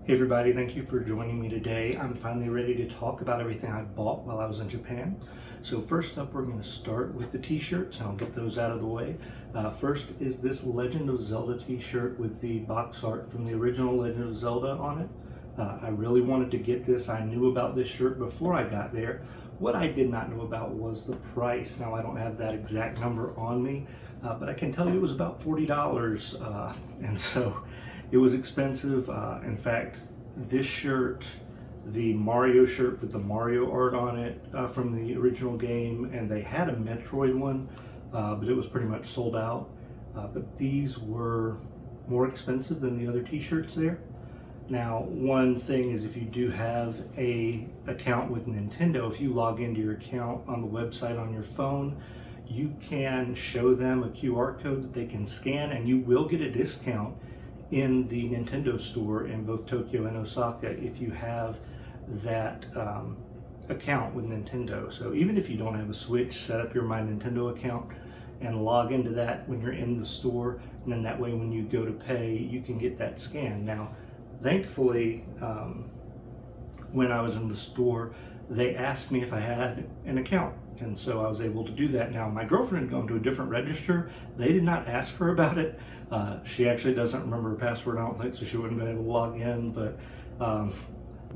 Hey everybody, thank you for joining me today. I'm finally ready to talk about everything I bought while I was in Japan. So first up, we're going to start with the t-shirts, and I'll get those out of the way. First is this Legend of Zelda t-shirt with the box art from the original Legend of Zelda on it. I really wanted to get this. I knew about this shirt before I got there. What I did not know about was the price. Now I don't have that exact number on me, but I can tell you it was about $40, and so it was expensive. In fact, this shirt, the Mario shirt with the Mario art on it from the original game, and they had a Metroid one, but it was pretty much sold out. But these were more expensive than the other t-shirts there. Now, one thing is, if you do have a account with Nintendo, if you log into your account on the website on your phone, you can show them a QR code that they can scan, and you will get a discount in the Nintendo store in both Tokyo and Osaka if you have that account with Nintendo. So even if you don't have a Switch, set up your My Nintendo account and log into that when you're in the store, and then that way when you go to pay, you can get that scan. Now, thankfully, when I was in the store, they asked me if I had an account, and so I was able to do that. Now, my girlfriend had gone to a different register. They did not ask her about it. She actually doesn't remember her password, I don't think, so she wouldn't have been able to log in, but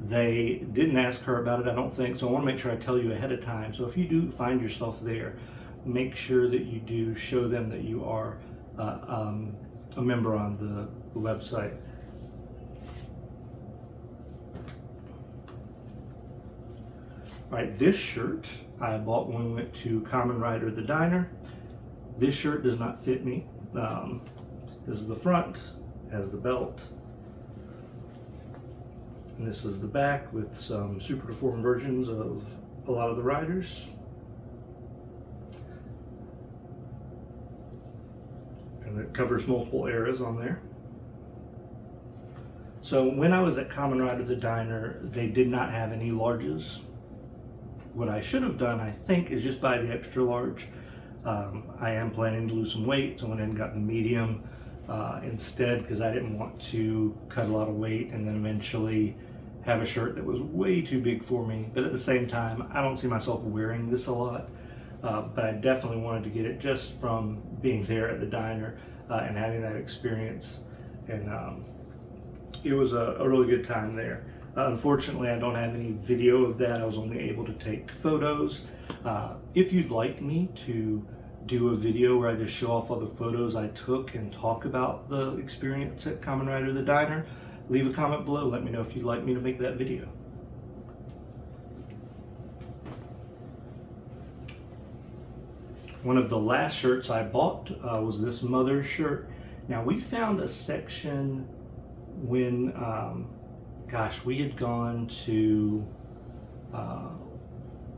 they didn't ask her about it, I don't think, so I want to make sure I tell you ahead of time. So if you do find yourself there, make sure that you do show them that you are a member on the website. All right, this shirt I bought when we went to Kamen Rider the Diner. This shirt does not fit me. This is the front, has the belt. And this is the back with some super deformed versions of a lot of the riders. And it covers multiple eras on there. So when I was at Kamen Rider the Diner, they did not have any larges. What I should have done, I think, is just buy the extra large. I am planning to lose some weight, so I went in and got the medium instead, because I didn't want to cut a lot of weight and then eventually have a shirt that was way too big for me. But at the same time, I don't see myself wearing this a lot, but I definitely wanted to get it just from being there at the diner and having that experience. And it was a really good time there. Unfortunately, I don't have any video of that. I was only able to take photos. If you'd like me to do a video where I just show off all the photos I took and talk about the experience at Kamen Rider the Diner, leave a comment below. Let me know if you'd like me to make that video. One of the last shirts I bought was this Mother's shirt. Now, we found a section when we had gone to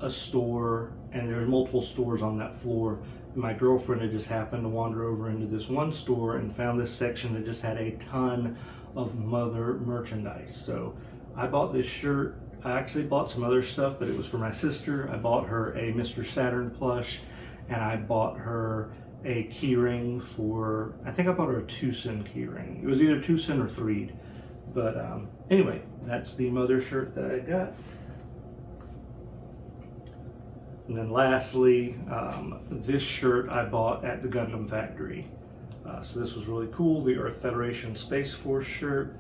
a store, and there were multiple stores on that floor. My girlfriend had just happened to wander over into this one store and found this section that just had a ton of Mother merchandise. So I bought this shirt. I actually bought some other stuff, but it was for my sister. I bought her a Mr. Saturn plush, and I bought her a key ring for, I think I bought her a 2-cent key ring. It was either 2-cent or 3. But anyway, that's the Mother shirt that I got. And then lastly, this shirt I bought at the Gundam factory. So this was really cool, the Earth Federation Space Force shirt.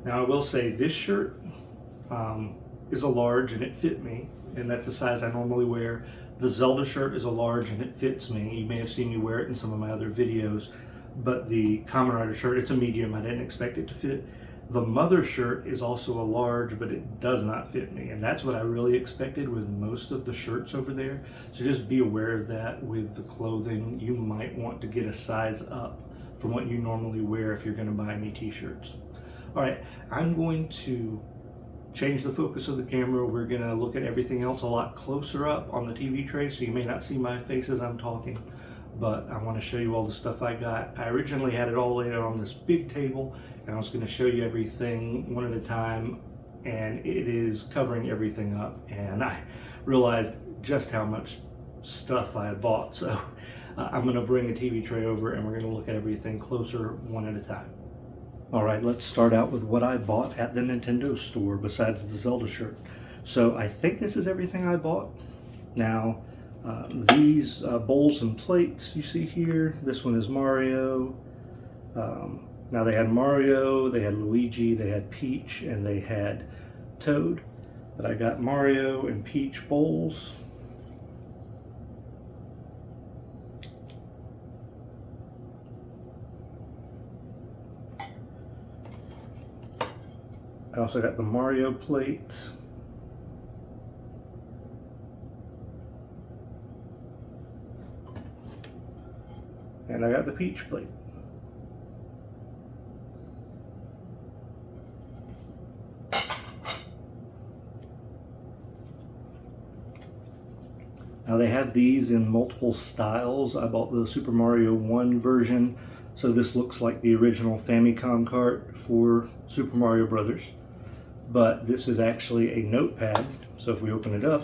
Now I will say this shirt is a large and it fit me, and that's the size I normally wear. The Zelda shirt is a large and it fits me. You may have seen me wear it in some of my other videos, but the Kamen Rider shirt, it's a medium. I didn't expect it to fit. The Mother shirt is also a large, but it does not fit me, and that's what I really expected with most of the shirts over there. So just be aware of that with the clothing. You might want to get a size up from what you normally wear if you're going to buy any t-shirts. All right, I'm going to change the focus of the camera. We're going to look at everything else a lot closer up on the TV tray, so you may not see my face as I'm talking, but I want to show you all the stuff I got. I originally had it all laid out on this big table, and I was going to show you everything one at a time, and it is covering everything up, and I realized just how much stuff I had bought. So I'm going to bring a TV tray over and we're going to look at everything closer one at a time. Alright, let's start out with what I bought at the Nintendo store besides the Zelda shirt. So I think this is everything I bought. Now, these bowls and plates you see here, this one is Mario. Now they had Mario, they had Luigi, they had Peach, and they had Toad. But I got Mario and Peach bowls. I also got the Mario plate. And I got the Peach plate. Now they have these in multiple styles. I bought the Super Mario 1 version, so this looks like the original Famicom cart for Super Mario Brothers. But this is actually a notepad, so if we open it up,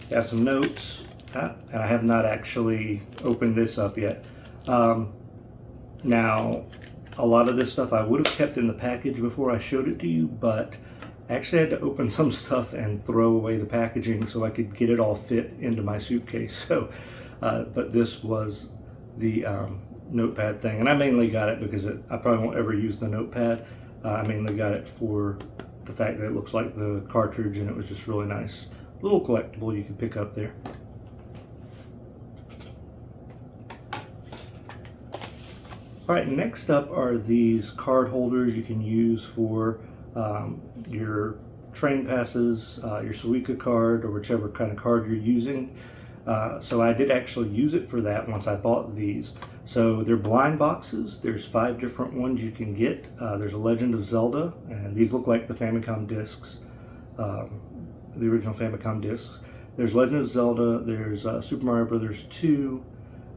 it has some notes. And I have not actually opened this up yet. Now, a lot of this stuff I would have kept in the package before I showed it to you, but I actually had to open some stuff and throw away the packaging so I could get it all fit into my suitcase. So, but this was the notepad thing, and I mainly got it because I probably won't ever use the notepad. I mainly got it for the fact that it looks like the cartridge, and it was just really nice. Little collectible you can pick up there. Alright, next up are these card holders you can use for your train passes, your Suica card, or whichever kind of card you're using. So I did actually use it for that once I bought these. So they're blind boxes. There's 5 different ones you can get. There's a Legend of Zelda, and these look like the Famicom discs, the original Famicom discs. There's Legend of Zelda, there's Super Mario Brothers 2,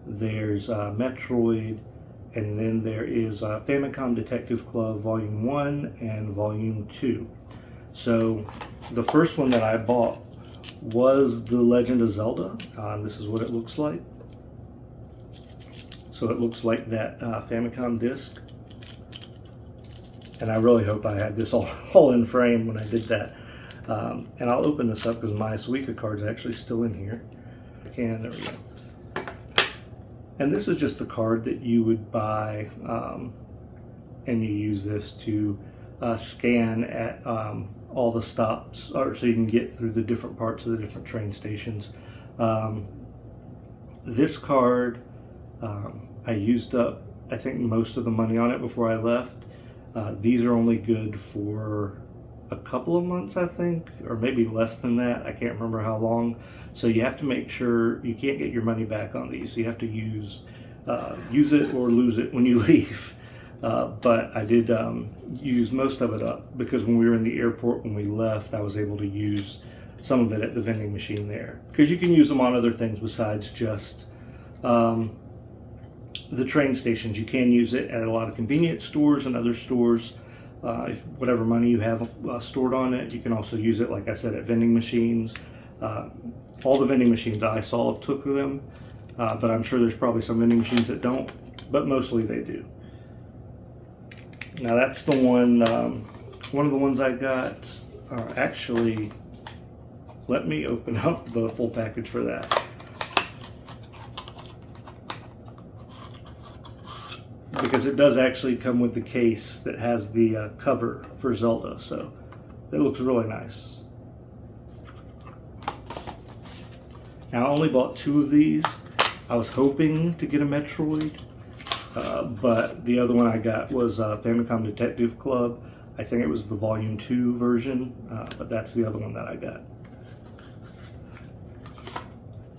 there's Metroid, and then there is Famicom Detective Club Volume 1 and Volume 2. So the first one that I bought was the Legend of Zelda. This is what it looks like. So it looks like that Famicom disc. And I really hope I had this all in frame when I did that. And I'll open this up because my Suica card's actually still in here. There we go. And this is just the card that you would buy, and you use this to scan at all the stops, or so you can get through the different parts of the different train stations. This card, I used up, I think, most of the money on it before I left. These are only good for a couple of months, I think, or maybe less than that. I can't remember how long. So you have to make sure you can't get your money back on these. So you have to use it or lose it when you leave. But I did use most of it up because when we were in the airport when we left, I was able to use some of it at the vending machine there. Because you can use them on other things besides just the train stations. You can use it at a lot of convenience stores and other stores. If whatever money you have stored on it, you can also use it, like I said, at vending machines. All the vending machines I saw took them, but I'm sure there's probably some vending machines that don't, but mostly they do. Now that's the one of the ones I got. Actually, let me open up the full package for that. Because it does actually come with the case that has the cover for Zelda, so it looks really nice. Now I only bought 2 of these. I was hoping to get a Metroid, but the other one I got was Famicom Detective Club. I think it was the Volume 2 version, but that's the other one that I got.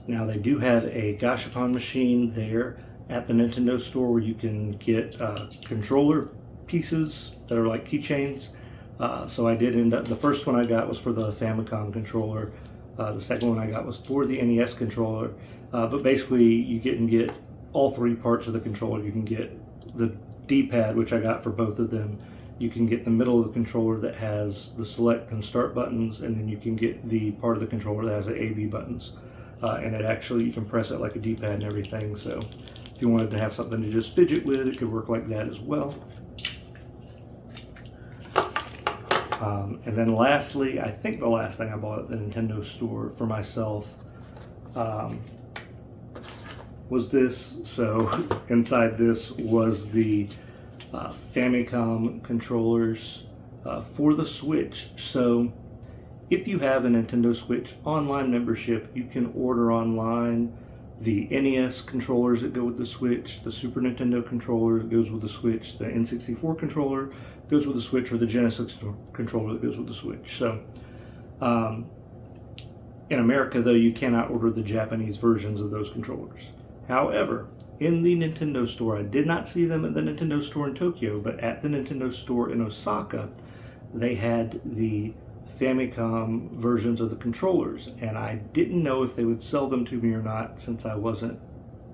Now they do have a Gashapon machine there at the Nintendo store where you can get controller pieces that are like keychains. So I did end up, the first one I got was for the Famicom controller. The second one I got was for the NES controller. But basically you can get all 3 parts of the controller. You can get the D-pad, which I got for both of them. You can get the middle of the controller that has the select and start buttons, and then you can get the part of the controller that has the A, B buttons. and it actually, you can press it like a D-pad and everything, so if you wanted to have something to just fidget with, it could work like that as well. And then lastly, I think the last thing I bought at the Nintendo store for myself was this. So inside this was the Famicom controllers for the Switch. So if you have a Nintendo Switch online membership, you can order online the NES controllers that go with the Switch, the Super Nintendo controller that goes with the Switch, the N64 controller goes with the Switch, or the Genesis controller that goes with the Switch. So in America, though, you cannot order the Japanese versions of those controllers. However, in the Nintendo store, I did not see them at the Nintendo store in Tokyo, but at the Nintendo store in Osaka, they had the Famicom versions of the controllers, and I didn't know if they would sell them to me or not, since I wasn't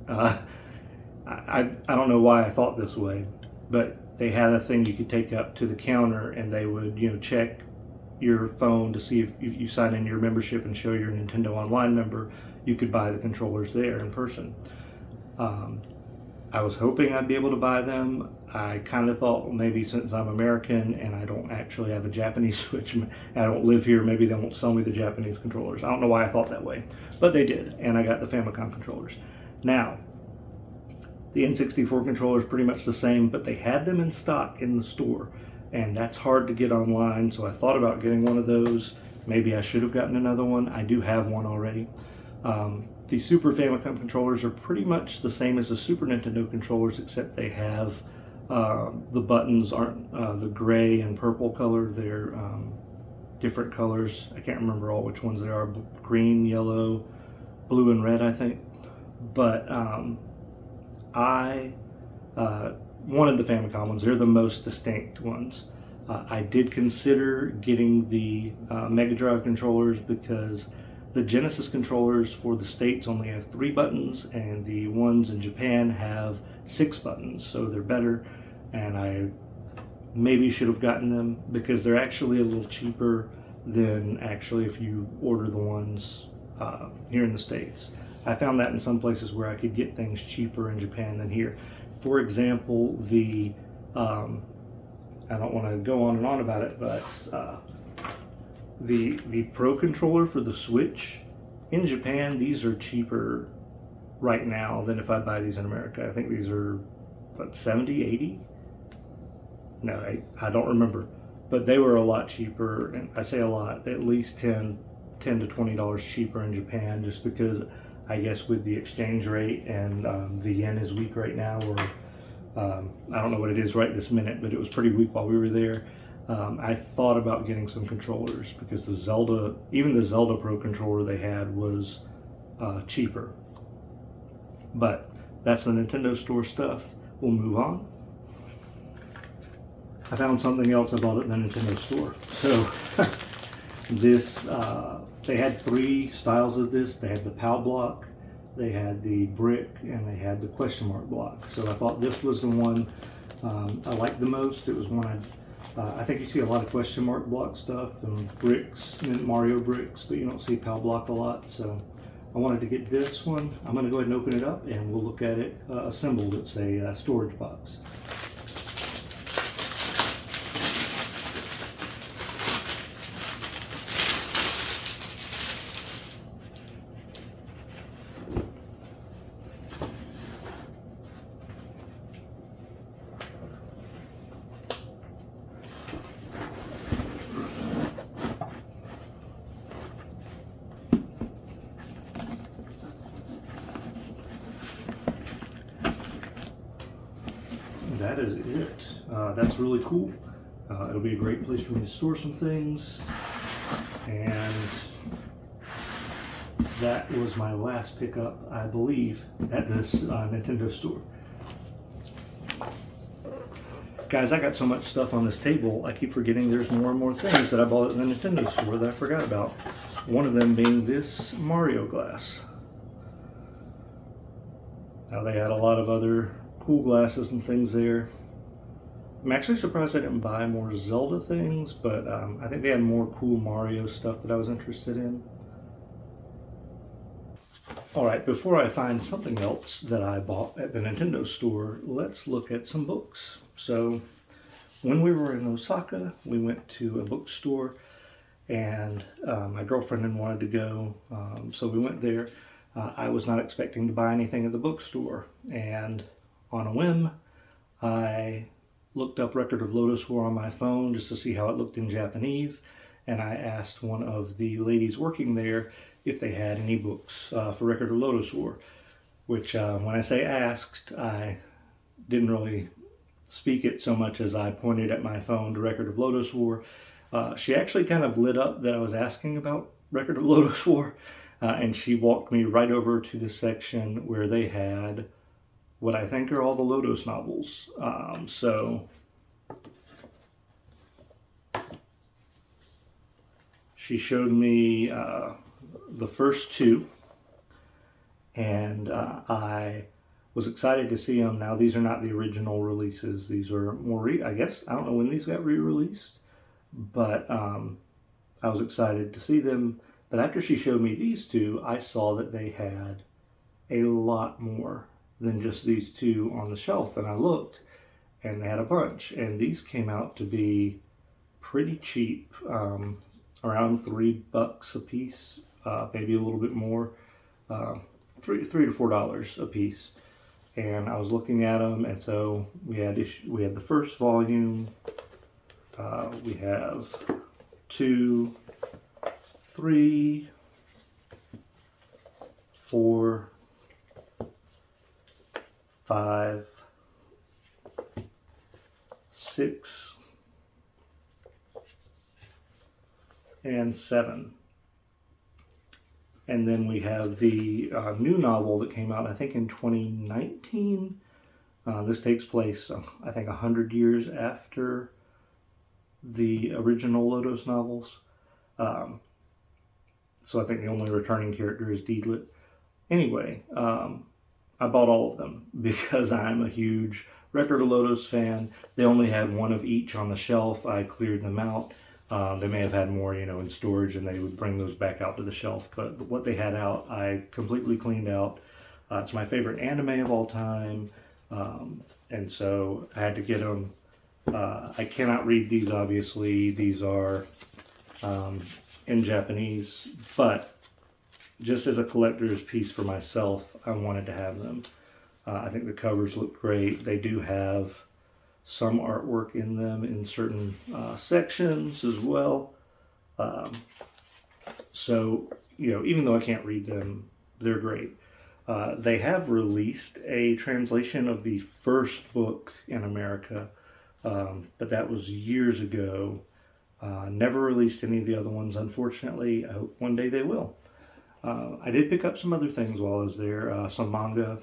I don't know why I thought this way, but they had a thing you could take up to the counter and they would, you know, check your phone to see if you sign in your membership and show you're a Nintendo Online member, you could buy the controllers there in person. I was hoping I'd be able to buy them. I kind of thought, well, maybe since I'm American and I don't actually have a Japanese Switch, and I don't live here, maybe they won't sell me the Japanese controllers. I don't know why I thought that way, but they did, and I got the Famicom controllers. Now, the N64 controller is pretty much the same, but they had them in stock in the store, and that's hard to get online, so I thought about getting one of those. Maybe I should have gotten another one. I do have one already. The Super Famicom controllers are pretty much the same as the Super Nintendo controllers, except they have the buttons aren't the gray and purple color. They're different colors. I can't remember all which ones they are. Green, yellow, blue, and red, I think. But I wanted the Famicom ones. They're the most distinct ones. I did consider getting the Mega Drive controllers because the Genesis controllers for the States only have 3 buttons, and the ones in Japan have 6 buttons, so they're better, and I maybe should have gotten them because they're actually a little cheaper than actually if you order the ones here in the States. I found that in some places where I could get things cheaper in Japan than here. For example, the I don't want to go on and on about it, but the Pro controller for the Switch in Japan, these are cheaper right now than if I buy these in America. I think these are what, 70, 80? No, I don't remember, but they were a lot cheaper, and I say a lot, at least 10 to $20 cheaper in Japan, just because I guess with the exchange rate and the yen is weak right now, or I don't know what it is right this minute, but it was pretty weak while we were there. I thought about getting some controllers because the Zelda, even the Zelda Pro controller they had was cheaper. But that's the Nintendo store stuff. We'll move on. I found something else I bought at the Nintendo store. So this, they had 3 styles of this. They had the POW block, they had the brick, and they had the question mark block. So I thought this was the one I liked the most. It was one I think you see a lot of question mark block stuff and bricks, and Mario bricks, but you don't see POW block a lot. So I wanted to get this one. I'm going to go ahead and open it up and we'll look at it assembled. It's a storage box. That is it. That's really cool. It'll be a great place for me to store some things. And that was my last pickup, I believe, at this Nintendo store. Guys, I got so much stuff on this table, I keep forgetting there's more and more things that I bought at the Nintendo store that I forgot about. One of them being this Mario glass. Now, they had a lot of other cool glasses and things there. I'm actually surprised I didn't buy more Zelda things, but I think they had more cool Mario stuff that I was interested in. All right, before I find something else that I bought at the Nintendo store, let's look at some books. So when we were in Osaka, we went to a bookstore, and my girlfriend and wanted to go, so we went there. I was not expecting to buy anything at the bookstore, and on a whim, I looked up Record of Lodoss War on my phone just to see how it looked in Japanese, and I asked one of the ladies working there if they had any books for Record of Lodoss War, which when I say asked, I didn't really speak it so much as I pointed at my phone to Record of Lodoss War. She actually kind of lit up that I was asking about Record of Lodoss War, and she walked me right over to the section where they had what I think are all the Lodoss novels. So she showed me the first two, and I was excited to see them. Now, these are not the original releases. These are more, I guess, I don't know when these got re-released, but I was excited to see them. But after she showed me these two, I saw that they had a lot more than just these two on the shelf. And I looked, and they had a bunch. And these came out to be pretty cheap, around $3 a piece, maybe a little bit more, $3 to $4 a piece. And I was looking at them, and so we had the first volume. We have 2, 3, 4, 5, 6, and 7. And then we have the new novel that came out, I think, in 2019. This takes place, I think, 100 years after the original Lodoss novels. So I think the only returning character is Deedlit. Anyway, I bought all of them because I'm a huge Record of Lodoss fan. They only had one of each on the shelf. I cleared them out. They may have had more, in storage, and they would bring those back out to the shelf. But what they had out, I completely cleaned out. It's my favorite anime of all time, and so I had to get them. I cannot read these, obviously. These are in Japanese, but just as a collector's piece for myself, I wanted to have them. I think the covers look great. They do have some artwork in them in certain sections as well. So, even though I can't read them, they're great. They have released a translation of the first book in America, but that was years ago. Never released any of the other ones, unfortunately. I hope one day they will. I did pick up some other things while I was there, some manga.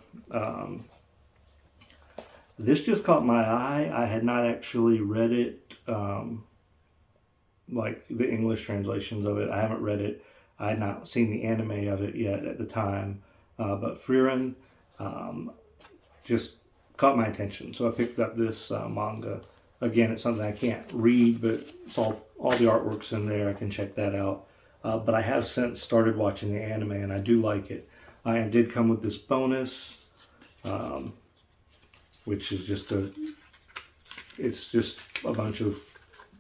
This just caught my eye. I had not actually read it, like the English translations of it. I haven't read it. I had not seen the anime of it yet at the time. But Frieren just caught my attention. So I picked up this manga. Again, it's something I can't read, but it's all the artwork's in there. I can check that out. But I have since started watching the anime, and I do like it. I did come with this bonus, which is it's just a bunch of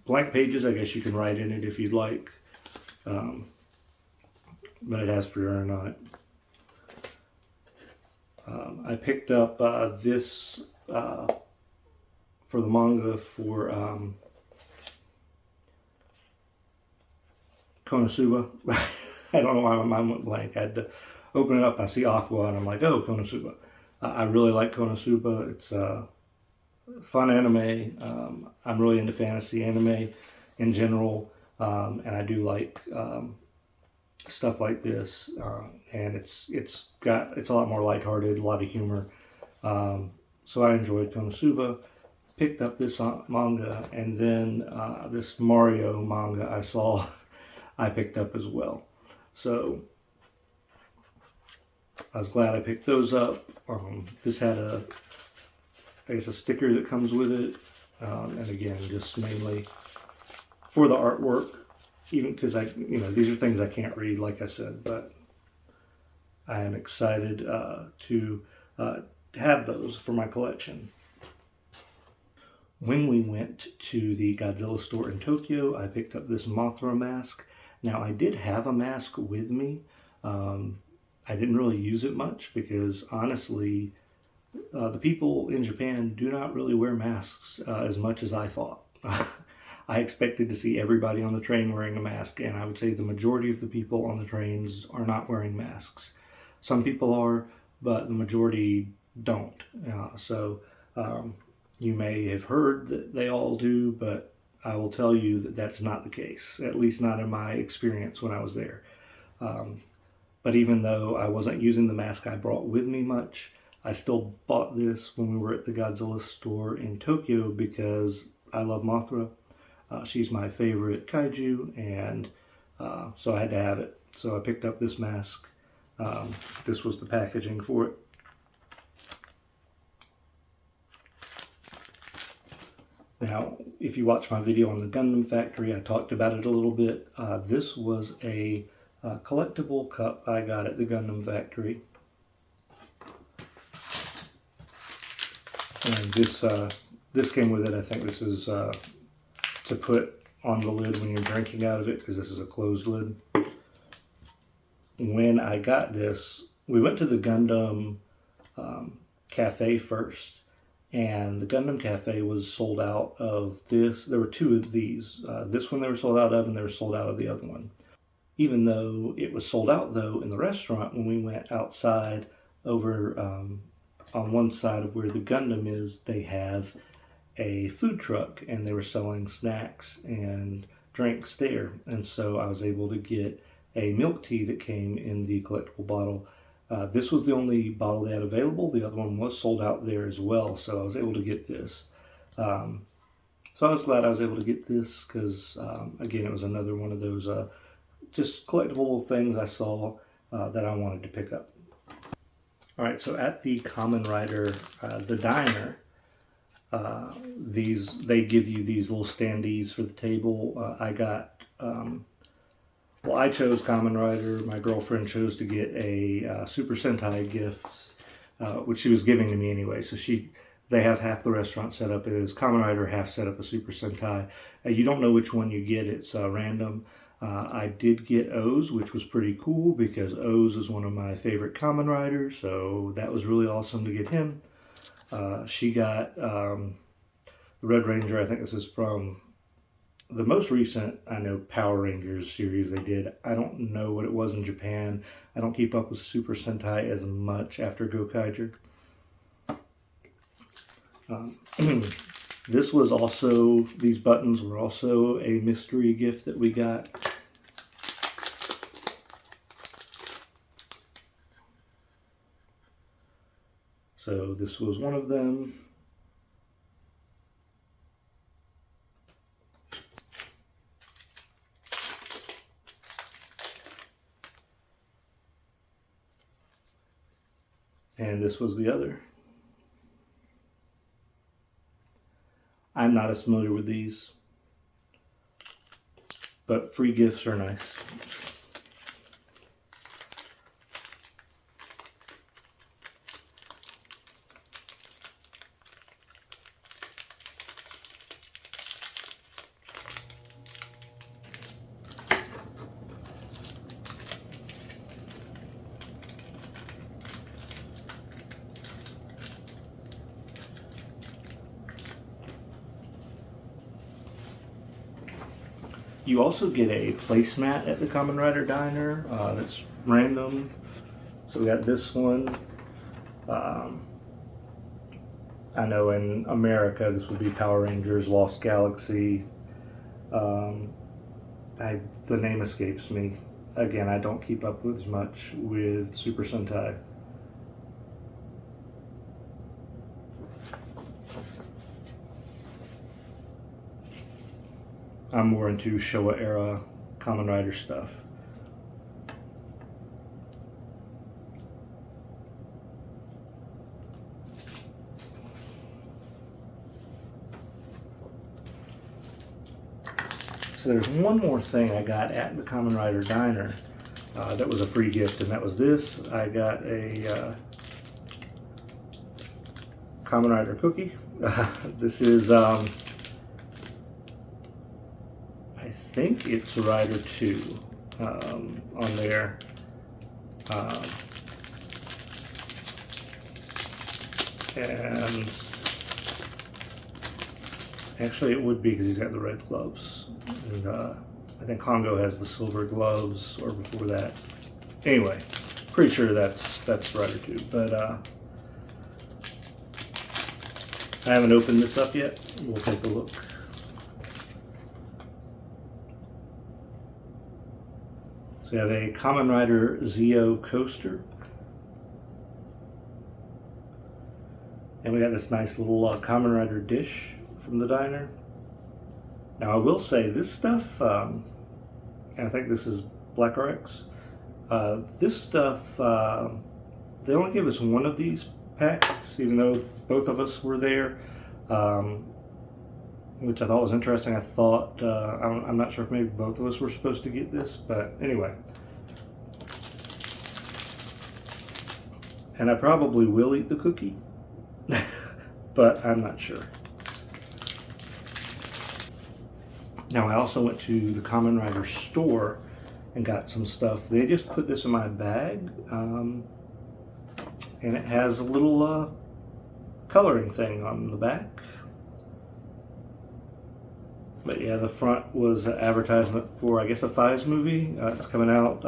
blank pages. I guess you can write in it if you'd like. But it has Frieren on it. I picked up this for the manga for Konosuba. I don't know why my mind went blank. I had to open it up. I see Aqua, and I'm like, oh, Konosuba. I really like Konosuba. It's a fun anime. I'm really into fantasy anime in general, and I do like stuff like this. And it's a lot more lighthearted, a lot of humor. So I enjoyed Konosuba. Picked up this manga, and then this Mario manga I saw, I picked up as well. So I was glad I picked those up. This had a sticker that comes with it, and again, just mainly for the artwork. Even because these are things I can't read, like I said, but I am excited to have those for my collection. When we went to the Godzilla store in Tokyo, I picked up this Mothra mask. Now, I did have a mask with me. I didn't really use it much because, honestly, the people in Japan do not really wear masks as much as I thought. I expected to see everybody on the train wearing a mask, and I would say the majority of the people on the trains are not wearing masks. Some people are, but the majority don't. You may have heard that they all do, but I will tell you that that's not the case, at least not in my experience when I was there. But even though I wasn't using the mask I brought with me much, I still bought this when we were at the Godzilla store in Tokyo because I love Mothra. She's my favorite kaiju, and so I had to have it. So I picked up this mask. This was the packaging for it. Now, if you watch my video on the Gundam factory, I talked about it a little bit. This was a collectible cup I got at the Gundam factory. And this came with it. I think this is to put on the lid when you're drinking out of it, because this is a closed lid. When I got this, we went to the Gundam cafe first. And the Gundam Cafe was sold out of this. There were two of these. This one they were sold out of, and they were sold out of the other one. Even though it was sold out, though, in the restaurant, when we went outside over on one side of where the Gundam is, they have a food truck, and they were selling snacks and drinks there. And so I was able to get a milk tea that came in the collectible bottle. This was the only bottle they had available. The other one was sold out there as well, so I was able to get this. So I was glad I was able to get this because, again, it was another one of those just collectible things I saw that I wanted to pick up. All right, so at the Kamen Rider, the diner, they give you these little standees for the table. I chose Kamen Rider. My girlfriend chose to get a Super Sentai gift, which she was giving to me anyway. So they have half the restaurant set up as Kamen Rider, half set up as Super Sentai. You don't know which one you get. It's random. I did get O's, which was pretty cool because O's is one of my favorite Kamen Riders. So that was really awesome to get him. She got the Red Ranger. I think this is from the most recent, I know, Power Rangers series they did. I don't know what it was in Japan. I don't keep up with Super Sentai as much after Gokaiger. These buttons were also a mystery gift that we got. So this was one of them. And this was the other. I'm not as familiar with these, but free gifts are nice. You also get a placemat at the Kamen Rider Diner that's random. So we got this one. I know in America this would be Power Rangers Lost Galaxy. The name escapes me. Again, I don't keep up with as much with Super Sentai. I'm more into Showa era Kamen Rider stuff. So there's one more thing I got at the Kamen Rider Diner. that was a free gift, and that was this. I got a Kamen Rider cookie. This is, I think it's Rider 2 on there. And actually it would be because he's got the red gloves. And I think Hongo has the silver gloves, or before that. Anyway, pretty sure that's Rider 2. But I haven't opened this up yet. We'll take a look. So we have a Kamen Rider Zeo coaster. And we got this nice little Kamen Rider dish from the diner. Now I will say this stuff, and I think this is Black RX, this stuff, they only gave us one of these packs, even though both of us were there, which I thought was interesting. I thought, I'm not sure if maybe both of us were supposed to get this, but anyway. And I probably will eat the cookie, but I'm not sure. Now I also went to the Kamen Rider store and got some stuff. They just put this in my bag, and it has a little coloring thing on the back. But yeah, the front was an advertisement for, I guess, a Fives movie. It's coming out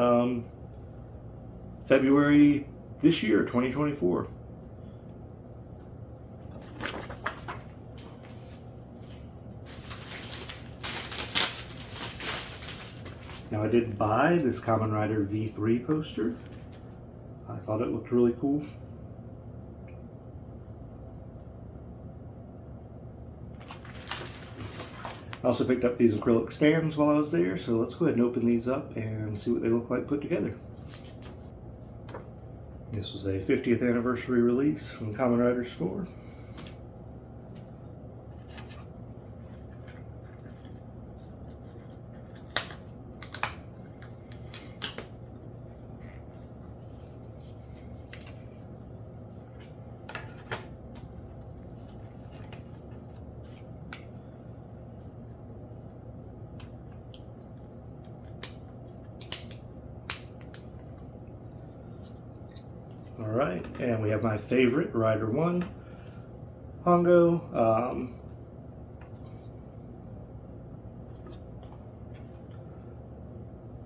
February this year, 2024. Now I did buy this Kamen Rider V3 poster. I thought it looked really cool. I also picked up these acrylic stands while I was there, so let's go ahead and open these up and see what they look like put together. This was a 50th anniversary release from the Kamen Rider store. Alright, and we have my favorite, Rider 1, Hongo.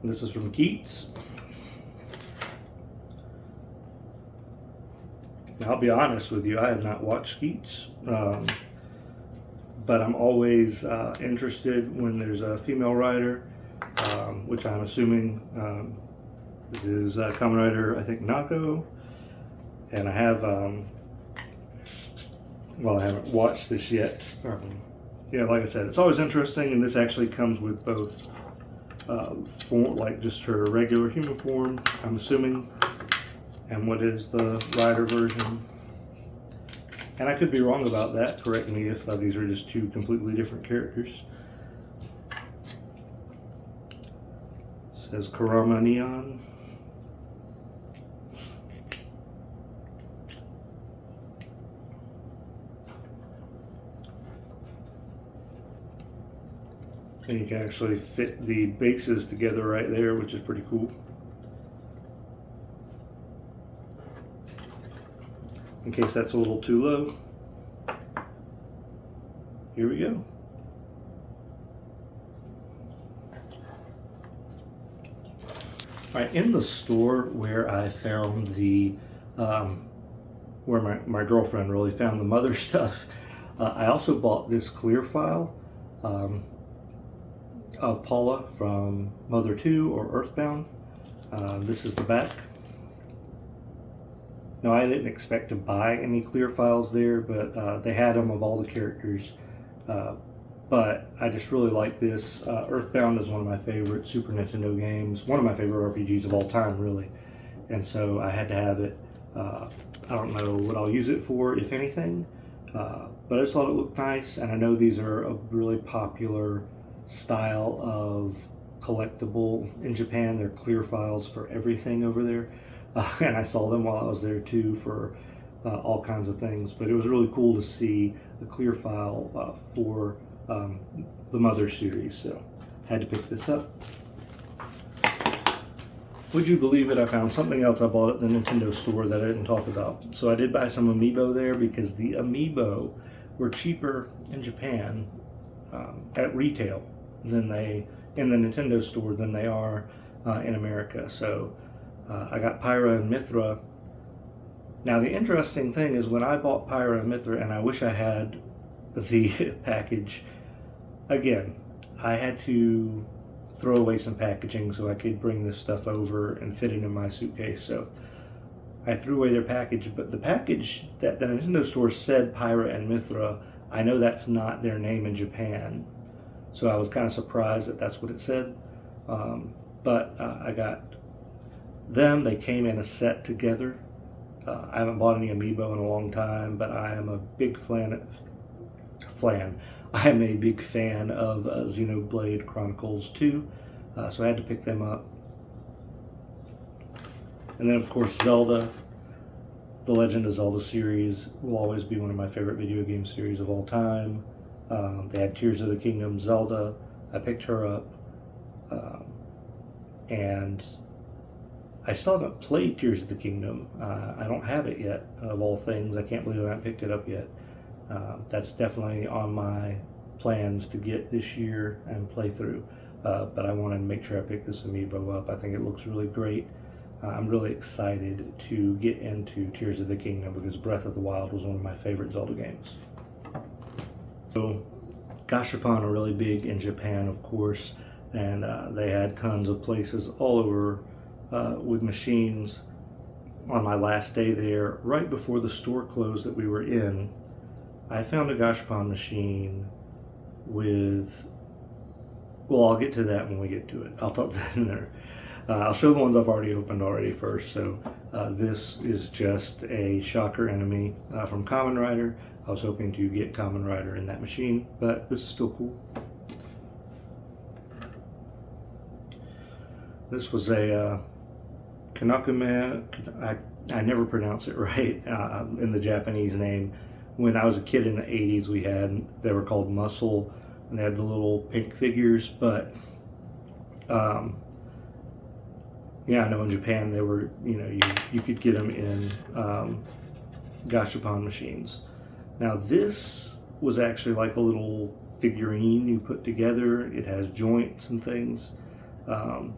This is from Keats. Now, I'll be honest with you, I have not watched Keats, but I'm always interested when there's a female rider, which I'm assuming this is Kamen Rider, I think, Nako. And I have, well, I haven't watched this yet. Yeah, like I said, it's always interesting, and this actually comes with both, form, like just her regular human form, I'm assuming, and what is the rider version. And I could be wrong about that. Correct me if these are just two completely different characters. It says Karama Neon. And you can actually fit the bases together right there, which is pretty cool. In case that's a little too low, here we go. All right, in the store where I found the, where my girlfriend really found the mother stuff, I also bought this clear file of Paula from Mother 2 or Earthbound. This is the back. Now, I didn't expect to buy any clear files there, but they had them of all the characters. But I just really like this. Earthbound is one of my favorite Super Nintendo games, one of my favorite RPGs of all time, really. And so I had to have it. I don't know what I'll use it for, if anything, but I just thought it looked nice. And I know these are a really popular style of collectible in Japan. They're clear files for everything over there. And I saw them while I was there too for all kinds of things. But it was really cool to see the clear file for the Mother series. So had to pick this up. Would you believe it? I found something else I bought at the Nintendo store that I didn't talk about. So I did buy some amiibo there because the amiibo were cheaper in Japan at retail than they in the Nintendo store than they are in America. So I got Pyra and Mithra. Now the interesting thing is when I bought Pyra and Mithra, and I wish I had the package, again, I had to throw away some packaging so I could bring this stuff over and fit it in my suitcase. So I threw away their package, but the package that the Nintendo store said Pyra and Mithra, I know that's not their name in Japan. So I was kind of surprised that that's what it said. But I got them. They came in a set together. I haven't bought any amiibo in a long time, but I am a big I am a big fan of Xenoblade Chronicles 2, so I had to pick them up. And then of course Zelda, the Legend of Zelda series will always be one of my favorite video game series of all time. They had Tears of the Kingdom Zelda. I picked her up, and I still haven't played Tears of the Kingdom. I don't have it yet, of all things. I can't believe I haven't picked it up yet. That's definitely on my plans to get this year and play through. But I wanted to make sure I pick this amiibo up. I think it looks really great. I'm really excited to get into Tears of the Kingdom because Breath of the Wild was one of my favorite Zelda games. So, Gashapon are really big in Japan, of course, and they had tons of places all over with machines. On my last day there, right before the store closed that we were in, I found a Gashapon machine with, well, I'll get to that when we get to it. I'll talk to that in there. I'll show the ones I've already opened already first. So this is just a Shocker enemy from Kamen Rider. I was hoping to get Kamen Rider in that machine, but this is still cool. This was a Kanakame, I never pronounce it right in the Japanese name. When I was a kid in the 80s, they were called Muscle, and they had the little pink figures, but yeah, I know in Japan they were, you could get them in Gashapon machines. Now this was actually like a little figurine you put together. It has joints and things, and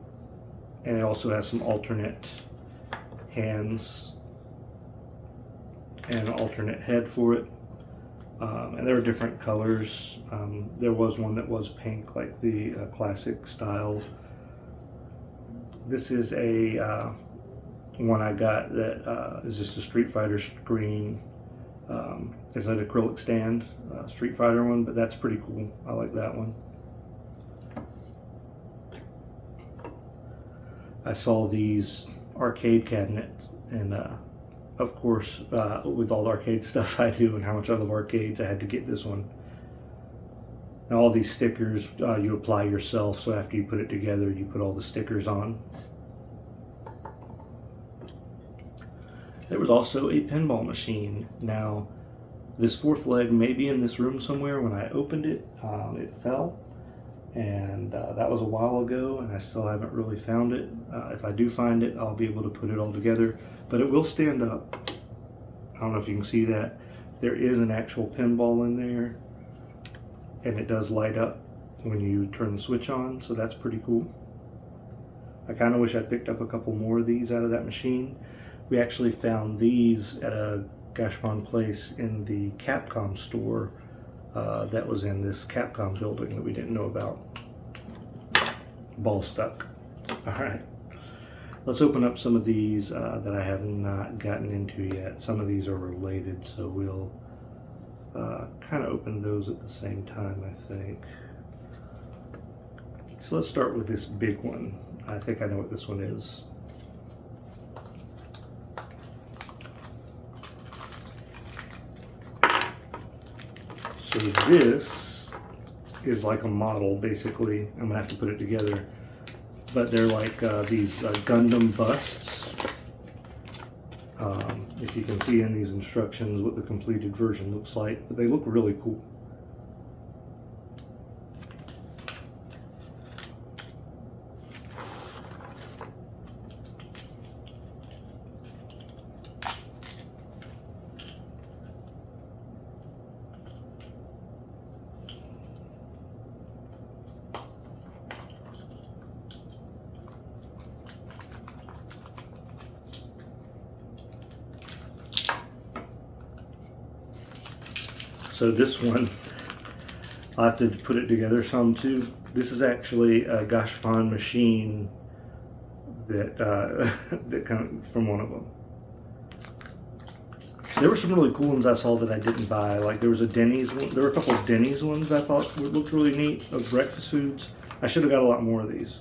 it also has some alternate hands and an alternate head for it. And there were different colors. There was one that was pink, like the classic style. This is a one I got that is just a Street Fighter screen. It's an acrylic stand, Street Fighter one, but that's pretty cool. I like that one. I saw these arcade cabinets, and of course, with all the arcade stuff I do and how much I love arcades, I had to get this one. Now all these stickers you apply yourself, so after you put it together, you put all the stickers on. There was also a pinball machine. Now, this fourth leg may be in this room somewhere. When I opened it, it fell, and that was a while ago, and I still haven't really found it. If I do find it, I'll be able to put it all together, but it will stand up. I don't know if you can see that. There is an actual pinball in there, and it does light up when you turn the switch on, so that's pretty cool. I kind of wish I picked up a couple more of these out of that machine. We actually found these at a Gashapon place in the Capcom store that was in this Capcom building that we didn't know about. Ball stuck. Alright, let's open up some of these that I have not gotten into yet. Some of these are related, so we'll kind of open those at the same time, I think. So let's start with this big one. I think I know what this one is. So this is like a model, basically. I'm gonna have to put it together. but they're like these Gundam busts. If you can see in these instructions what the completed version looks like, but they look really cool. So this one, I'll have to put it together some too. This is actually a Gashapon machine that that come from one of them. There were some really cool ones I saw that I didn't buy. Like there was a Denny's one. There were a couple of Denny's ones I thought looked really neat of breakfast foods. I should have got a lot more of these.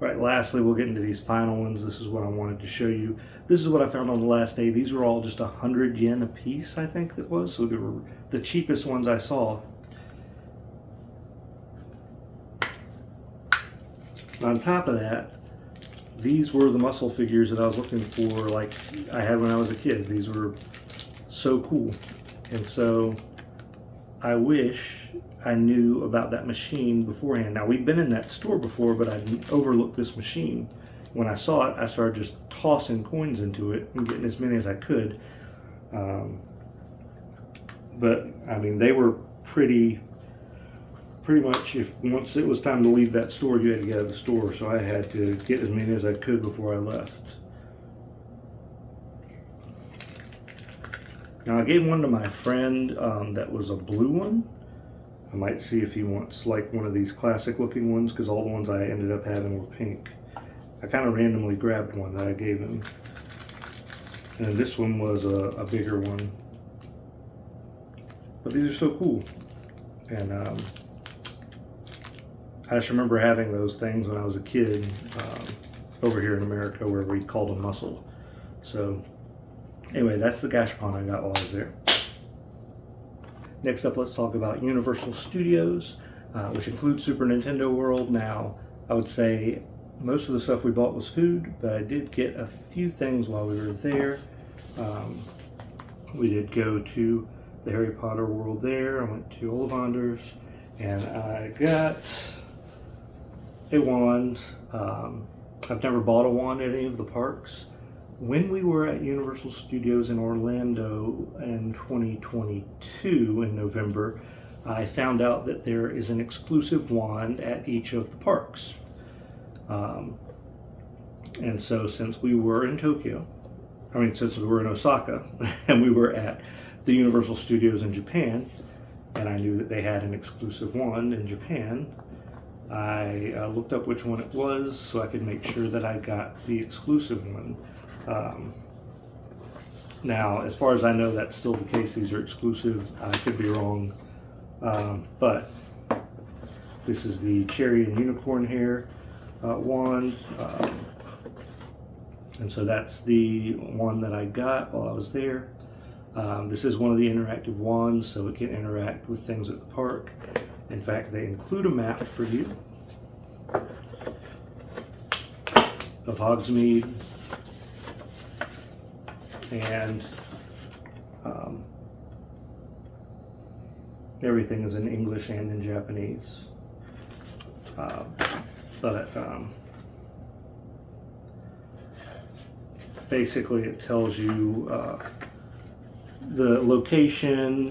All right, lastly, we'll get into these final ones. This is what I wanted to show you. This is what I found on the last day. These were all just 100 yen a piece, I think that was. So they were the cheapest ones I saw. On top of that, these were the muscle figures that I was looking for, like I had when I was a kid. These were so cool. And so I wish I knew about that machine beforehand. Now, we'd been in that store before, but I overlooked this machine. When I saw it, I started just tossing coins into it and getting as many as I could. But I mean, they were pretty much, if once it was time to leave that store, you had to get out of the store. So I had to get as many as I could before I left. Now, I gave one to my friend that was a blue one. I might see if he wants like one of these classic looking ones, because all the ones I ended up having were pink. I kind of randomly grabbed one that I gave him. And this one was a bigger one. But these are so cool. And I just remember having those things when I was a kid over here in America, where we called them muscle. So anyway, that's the Gashapon I got while I was there. Next up, let's talk about Universal Studios, which includes Super Nintendo World. Now, I would say most of the stuff we bought was food, but I did get a few things while we were there. We did go to the Harry Potter world there. I went to Ollivanders, and I got a wand. I've never bought a wand at any of the parks. When we were at Universal Studios in Orlando in 2022 in November, I found out that there is an exclusive wand at each of the parks. And so since we were in Tokyo, since we were in Osaka, and we were at the Universal Studios in Japan, and I knew that they had an exclusive wand in Japan, I looked up which one it was so I could make sure that I got the exclusive one. Now, as far as I know, that's still the case. These are exclusive. I could be wrong. But this is the Cherry and Unicorn Hair wand. And so that's the one that I got while I was there. This is one of the interactive wands, so it can interact with things at the park. In fact, they include a map for you of Hogsmeade, and everything is in English and in Japanese. But basically it tells you the location,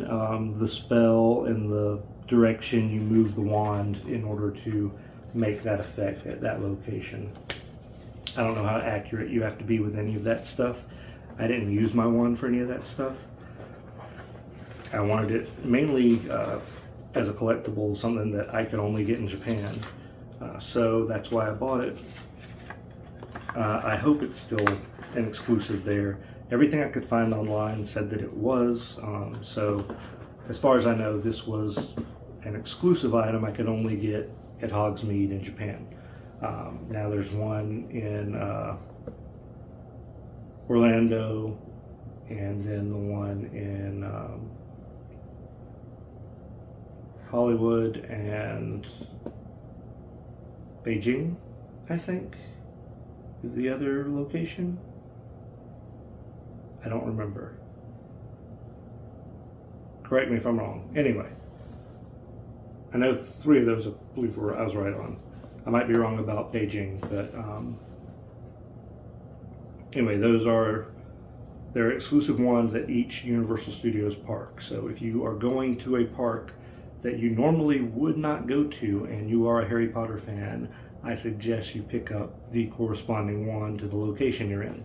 the spell, and the direction you move the wand in order to make that effect at that location. I don't know how accurate you have to be with any of that stuff. I didn't use my wand for any of that stuff. I wanted it mainly as a collectible, something that I could only get in Japan. So that's why I bought it. I hope it's still an exclusive there. Everything I could find online said that it was. So as far as I know, this was an exclusive item I could only get at Hogsmeade in Japan. Now there's one in Orlando, and then the one in Hollywood and Beijing. I think, is the other location. I don't remember. Correct me if I'm wrong. Anyway, I know 3 of those I believe I was right on. I might be wrong about Beijing, but anyway, they're exclusive ones at each Universal Studios park. So if you are going to a park that you normally would not go to and you are a Harry Potter fan, I suggest you pick up the corresponding one to the location you're in.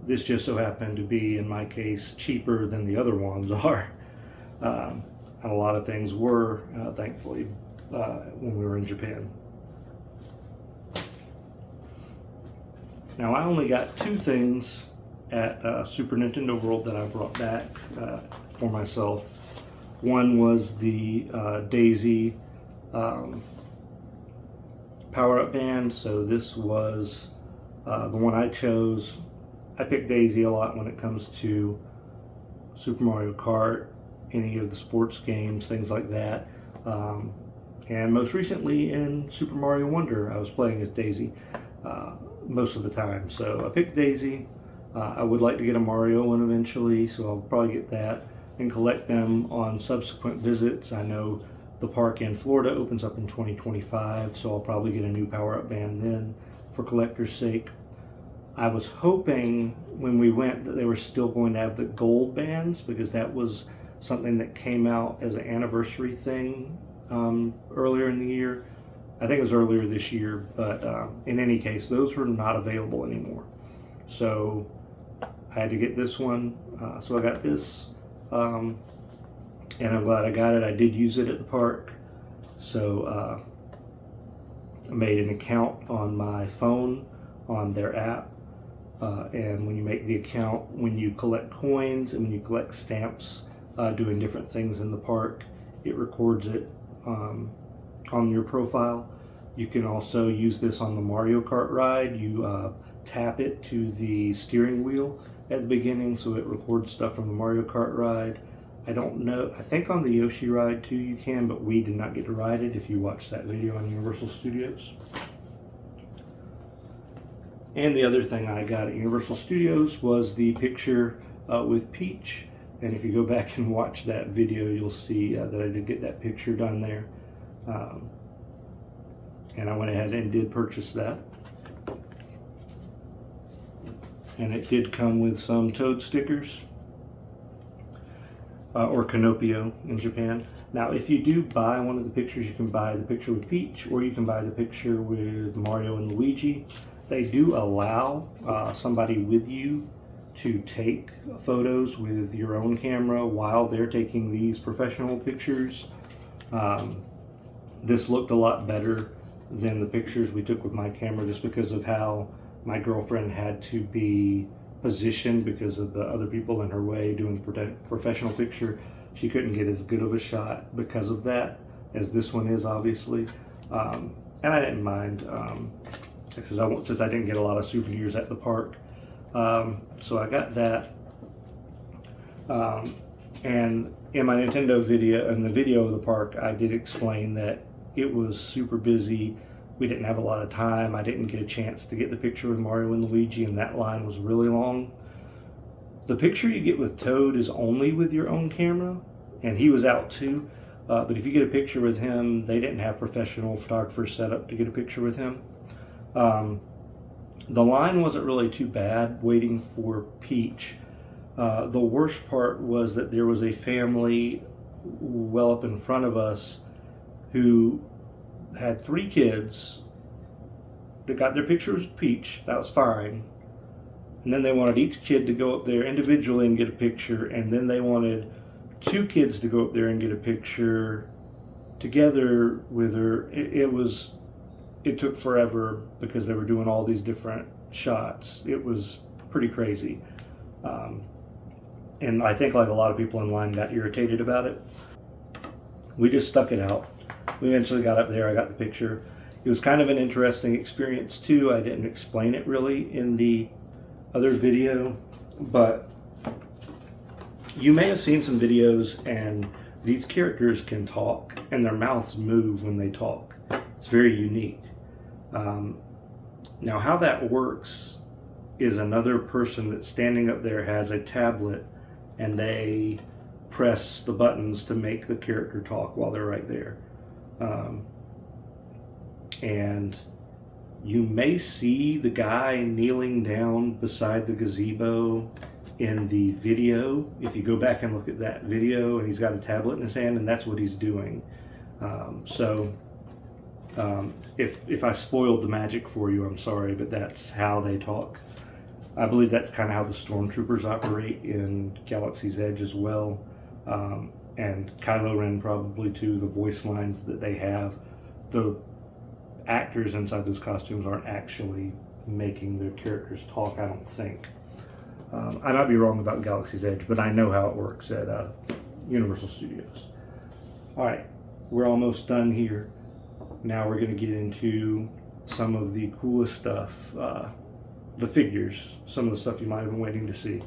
This just so happened to be, in my case, cheaper than the other ones are. And a lot of things were, thankfully, when we were in Japan. Now, I only got 2 things at Super Nintendo World that I brought back for myself. One was the Daisy power-up band. So this was the one I chose. I pick Daisy a lot when it comes to Super Mario Kart, any of the sports games, things like that. And most recently in Super Mario Wonder, I was playing as Daisy most of the time. So I picked Daisy. I would like to get a Mario one eventually, so I'll probably get that and collect them on subsequent visits. I know the park in Florida opens up in 2025, so I'll probably get a new power-up band then for collector's sake. I was hoping when we went that they were still going to have the gold bands, because that was something that came out as an anniversary thing earlier in the year. I think it was earlier this year, but in any case, those were not available anymore. So I had to get this one. So I got this, and I'm glad I got it. I did use it at the park. So I made an account on my phone on their app. And when you make the account, when you collect coins and when you collect stamps doing different things in the park, it records it on your profile. You can also use this on the Mario Kart ride. You tap it to the steering wheel at the beginning, so it records stuff from the Mario Kart ride. I don't know, I think on the Yoshi ride too you can, but we did not get to ride it if you watch that video on Universal Studios. And the other thing I got at Universal Studios was the picture with Peach. And if you go back and watch that video, you'll see that I did get that picture done there. And I went ahead and did purchase that. And it did come with some Toad stickers, or Canopio in Japan. Now, if you do buy one of the pictures, you can buy the picture with Peach, or you can buy the picture with Mario and Luigi. They do allow somebody with you to take photos with your own camera while they're taking these professional pictures. This looked a lot better than the pictures we took with my camera, just because of how my girlfriend had to be positioned because of the other people in her way doing the professional picture. She couldn't get as good of a shot because of that as this one is, obviously. And I didn't mind, since I didn't get a lot of souvenirs at the park. So I got that. And in my Nintendo video, in the video of the park, I did explain that it was super busy. We didn't have a lot of time. I didn't get a chance to get the picture with Mario and Luigi, and that line was really long. The picture you get with Toad is only with your own camera, and he was out too. But if you get a picture with him, they didn't have professional photographers set up to get a picture with him. The line wasn't really too bad waiting for Peach. The worst part was that there was a family well up in front of us who had 3 kids that got their pictures with Peach. That was fine. And then they wanted each kid to go up there individually and get a picture, and then they wanted 2 kids to go up there and get a picture together with her. It took forever because they were doing all these different shots. It was pretty crazy. And I think, like a lot of people in line, got irritated about it. We just stuck it out. We eventually got up there. I got the picture. It was kind of an interesting experience too. I didn't explain it really in the other video, but you may have seen some videos and these characters can talk and their mouths move when they talk. It's very unique. Now, how that works is another person that's standing up there has a tablet, and they press the buttons to make the character talk while they're right there. And you may see the guy kneeling down beside the gazebo in the video. If you go back and look at that video, and he's got a tablet in his hand, and that's what he's doing. If I spoiled the magic for you, I'm sorry, but that's how they talk. I believe that's kind of how the stormtroopers operate in Galaxy's Edge as well. And Kylo Ren probably too, the voice lines that they have. The actors inside those costumes aren't actually making their characters talk, I don't think. I might be wrong about Galaxy's Edge, but I know how it works at Universal Studios. All right, we're almost done here. Now we're going to get into some of the coolest stuff, the figures, some of the stuff you might have been waiting to see.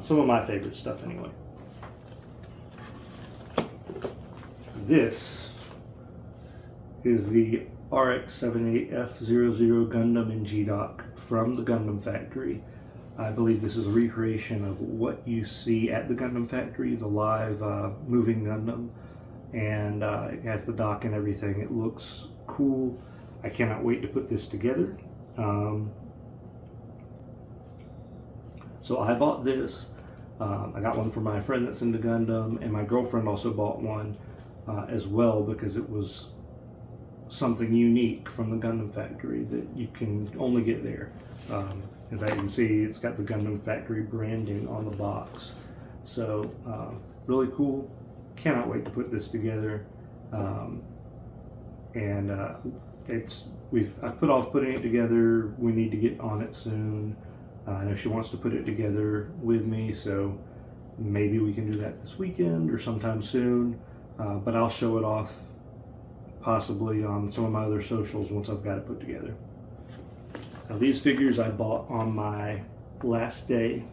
Some of my favorite stuff anyway. This is the RX-78F00 Gundam in G-Dock from the Gundam factory. I believe this is a recreation of what you see at the Gundam factory, the live moving Gundam. And it has the dock and everything. It looks cool. I cannot wait to put this together. So I bought this. I got one for my friend that's into Gundam, and my girlfriend also bought one as well, because it was something unique from the Gundam factory that you can only get there. In fact, you can see it's got the Gundam factory branding on the box. So really cool. Cannot wait to put this together. I've put off putting it together. We need to get on it soon. I know she wants to put it together with me, so maybe we can do that this weekend or sometime soon. But I'll show it off possibly on some of my other socials once I've got it put together. Now, these figures I bought on my last day.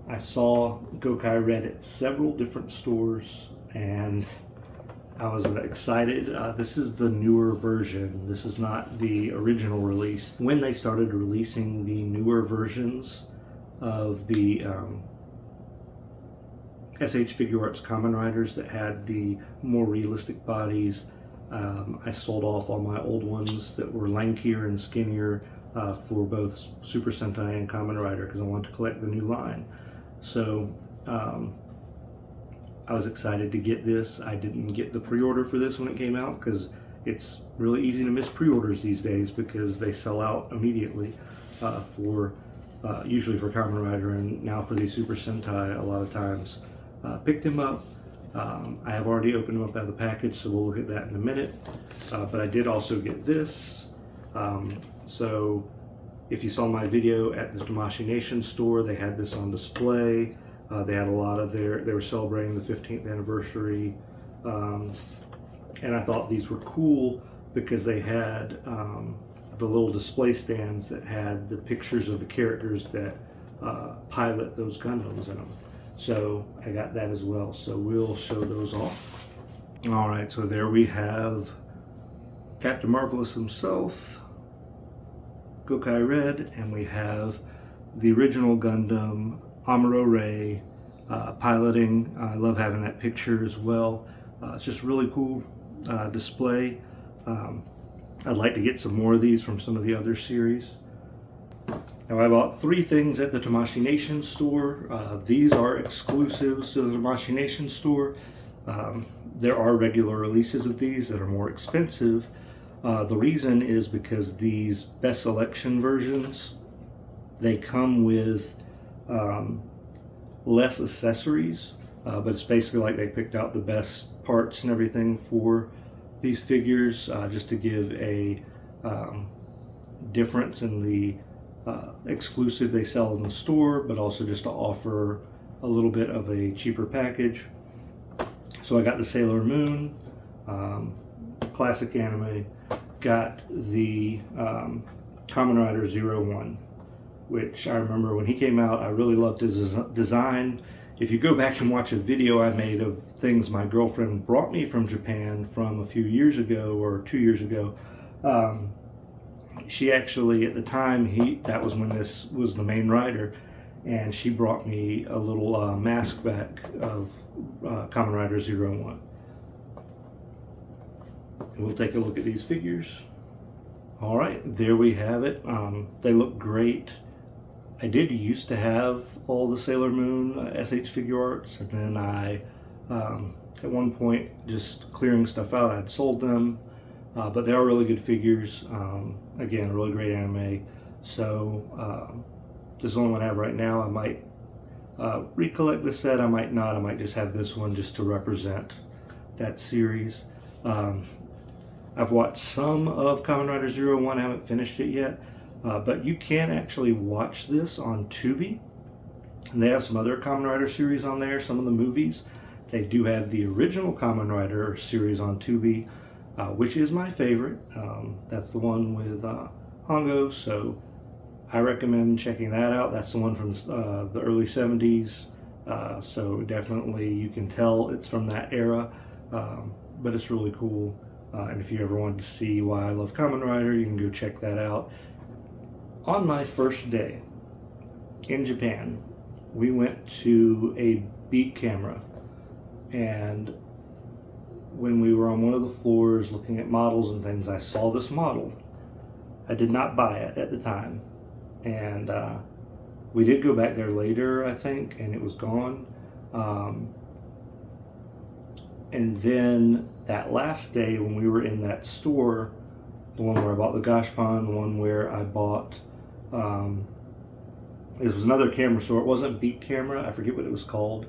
I saw Gokai Red at several different stores, and I was excited. This is the newer version. This is not the original release. When they started releasing the newer versions of the SH Figure Arts Kamen Riders that had the more realistic bodies, I sold off all my old ones that were lankier and skinnier for both Super Sentai and Kamen Rider, because I wanted to collect the new line. So I was excited to get this. I didn't get the pre-order for this when it came out, because it's really easy to miss pre-orders these days because they sell out immediately usually for Kamen Rider, and now for the Super Sentai a lot of times. Picked him up. I have already opened him up out of the package, so we'll look at that in a minute. But I did also get this. So if you saw my video at the Tamashii Nation store, they had this on display. They had a lot of they were celebrating the 15th anniversary. And I thought these were cool because they had the little display stands that had the pictures of the characters that pilot those Gundams in them. So I got that as well. So we'll show those off. All right, so there we have Captain Marvelous himself, Gokai Red, and we have the original Gundam, Amuro Ray, piloting. I love having that picture as well. It's just really cool display. I'd like to get some more of these from some of the other series. Now, I bought 3 things at the Tamashii Nation store. These are exclusives to the Tamashii Nation store. There are regular releases of these that are more expensive. The reason is because these best selection versions, they come with less accessories, but it's basically like they picked out the best parts and everything for these figures, just to give a difference in the exclusive they sell in the store, but also just to offer a little bit of a cheaper package. So I got the Sailor Moon, classic anime, got the Kamen Rider 01, which I remember when he came out, I really loved his design. If you go back and watch a video I made of things my girlfriend brought me from Japan from a few years ago or 2 years ago, she actually, at the time, that was when this was the main rider, and she brought me a little mask back of Kamen Rider 01. And we'll take a look at these figures. All right, there we have it. They look great. I did used to have all the Sailor Moon SH figure arts, and then I, at one point, just clearing stuff out, I'd sold them. But they are really good figures. Again, really great anime. So this is the only one I have right now. I might recollect the set, I might not. I might just have this one just to represent that series. I've watched some of Kamen Rider 01, I haven't finished it yet. But you can actually watch this on Tubi. And they have some other Kamen Rider series on there, some of the movies. They do have the original Kamen Rider series on Tubi, which is my favorite. That's the one with Hongo, so I recommend checking that out. That's the one from the early 70s, so definitely you can tell it's from that era, but it's really cool. And if you ever wanted to see why I love Kamen Rider, you can go check that out. On my first day in Japan, we went to a beat camera, and when we were on one of the floors looking at models and things, I saw this model. I did not buy it at the time, and we did go back there later, I think, and it was gone. And then that last day when we were in that store, the one where I bought the Gashapon, the one where I bought, it was another camera store. It wasn't Beat Camera, I forget what it was called.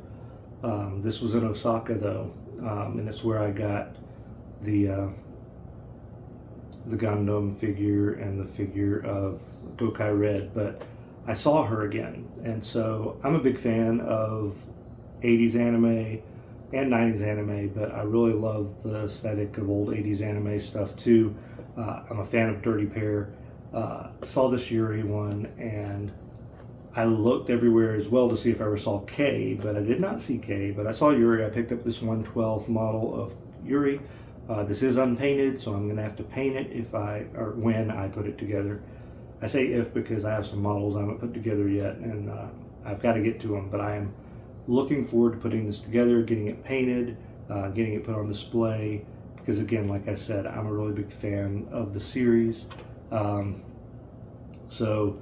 This was in Osaka though, and it's where I got the Gundam figure and the figure of Gokai Red. But I saw her again, and so I'm a big fan of 80s anime and 90s anime, but I really love the aesthetic of old 80s anime stuff too. I'm a fan of Dirty Pair. Saw this Yuri one, and I looked everywhere as well to see if I ever saw K, but I did not see K, but I saw Yuri. I picked up this 112 model of Yuri. This is unpainted, so I'm gonna have to paint it when I put it together. I say if because I have some models I haven't put together yet, and I've got to get to them, but I am looking forward to putting this together, getting it painted, getting it put on display, because again, like I said, I'm a really big fan of the series. So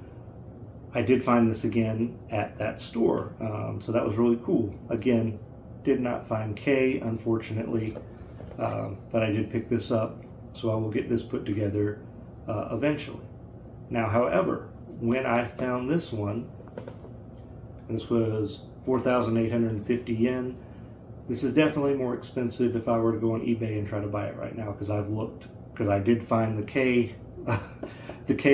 I did find this again at that store, so that was really cool. Again, did not find K, unfortunately, but I did pick this up, so I will get this put together eventually. Now, however, when I found this one, and this was 4,850 yen. This is definitely more expensive if I were to go on eBay and try to buy it right now, because I've looked, because I did find the K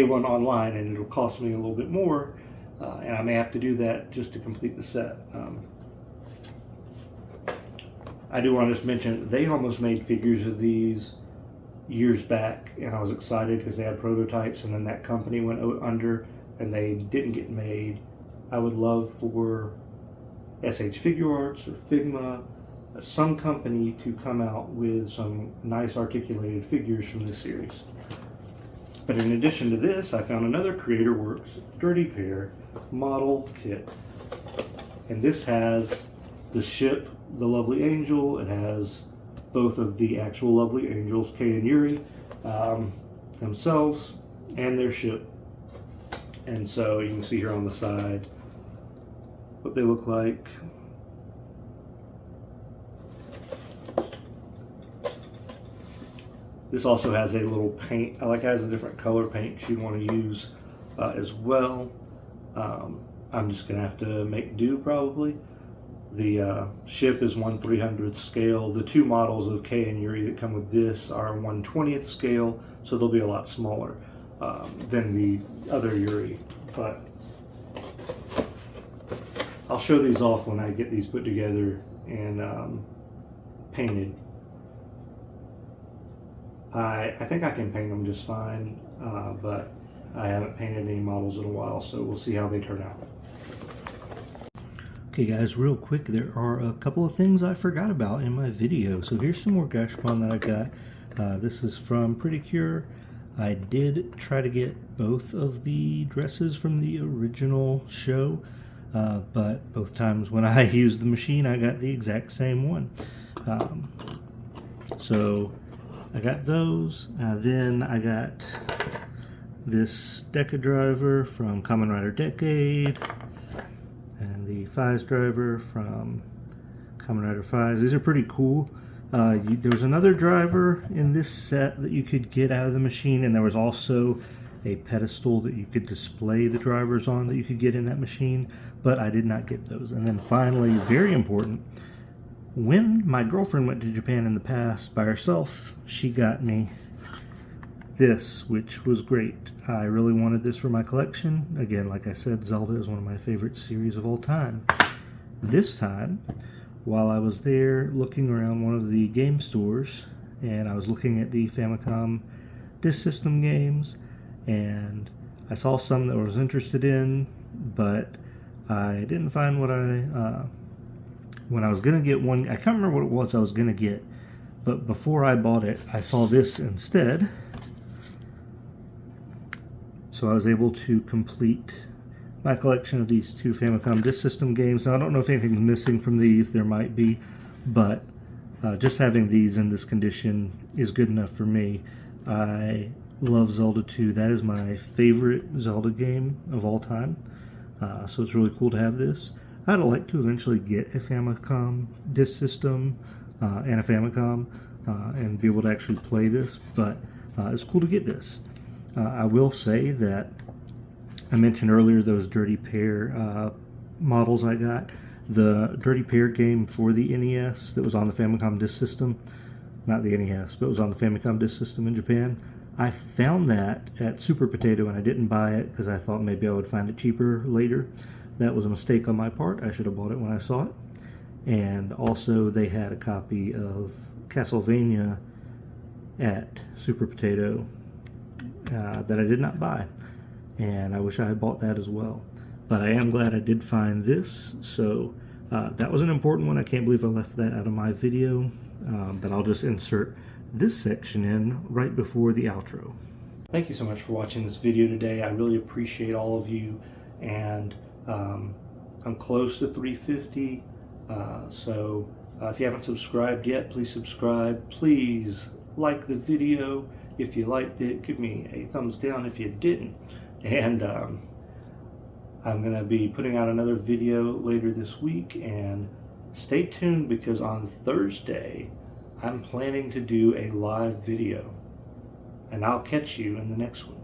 one online, and it'll cost me a little bit more, and I may have to do that just to complete the set. I do want to just mention, they almost made figures of these years back, and I was excited because they had prototypes, and then that company went under and they didn't get made. I would love for SH Figure Arts or Figma, some company, to come out with some nice articulated figures from this series. But in addition to this, I found another Creator Works Dirty Pair model kit. And this has the ship, the Lovely Angel. It has both of the actual Lovely Angels, Kei and Yuri, themselves, and their ship. And so you can see here on the side what they look like. This also has a little paint, it has a different color paint you want to use as well. I'm just going to have to make do probably. The ship is 1/300th scale. The two models of Kei and Yuri that come with this are 1/20th scale, so they'll be a lot smaller than the other Yuri. But I'll show these off when I get these put together and painted. I think I can paint them just fine, but I haven't painted any models in a while, so we'll see how they turn out. Okay guys, real quick, there are a couple of things I forgot about in my video. So here's some more Gashapon that I got. This is from Pretty Cure. I did try to get both of the dresses from the original show, but both times when I used the machine, I got the exact same one. So I got those. Then I got this Deca driver from Kamen Rider Decade, and the Fies driver from Kamen Rider Fies. These are pretty cool. There was another driver in this set that you could get out of the machine, and there was also a pedestal that you could display the drivers on that you could get in that machine, but I did not get those. And then finally, very important, when my girlfriend went to Japan in the past by herself, she got me this, which was great. I really wanted this for my collection. Again, like I said, Zelda is one of my favorite series of all time. This time, while I was there looking around one of the game stores, and I was looking at the Famicom Disk System games, and I saw some that I was interested in, but I didn't find what when I was going to get one. I can't remember what it was I was going to get, but before I bought it, I saw this instead. So I was able to complete my collection of these two Famicom Disk System games. Now, I don't know if anything's missing from these. There might be, but just having these in this condition is good enough for me. I love Zelda 2. That is my favorite Zelda game of all time. So it's really cool to have this. I'd like to eventually get a Famicom Disk System and a Famicom and be able to actually play this, but it's cool to get this. I will say that I mentioned earlier those Dirty Pair models I got. The Dirty Pair game for the NES that was on the Famicom Disk System, not the NES, but it was on the Famicom Disk System in Japan. I found that at Super Potato and I didn't buy it because I thought maybe I would find it cheaper later. That was a mistake on my part. I should have bought it when I saw it. And also they had a copy of Castlevania at Super Potato that I did not buy, and I wish I had bought that as well. But I am glad I did find this, so that was an important one. I can't believe I left that out of my video, but I'll just insert this section in right before the outro. Thank you so much for watching this video today. I really appreciate all of you, and I'm close to 350, so if you haven't subscribed yet, please subscribe. Please like the video. If you liked it, give me a thumbs down if you didn't. And I'm going to be putting out another video later this week, and stay tuned because on Thursday I'm planning to do a live video, and I'll catch you in the next one.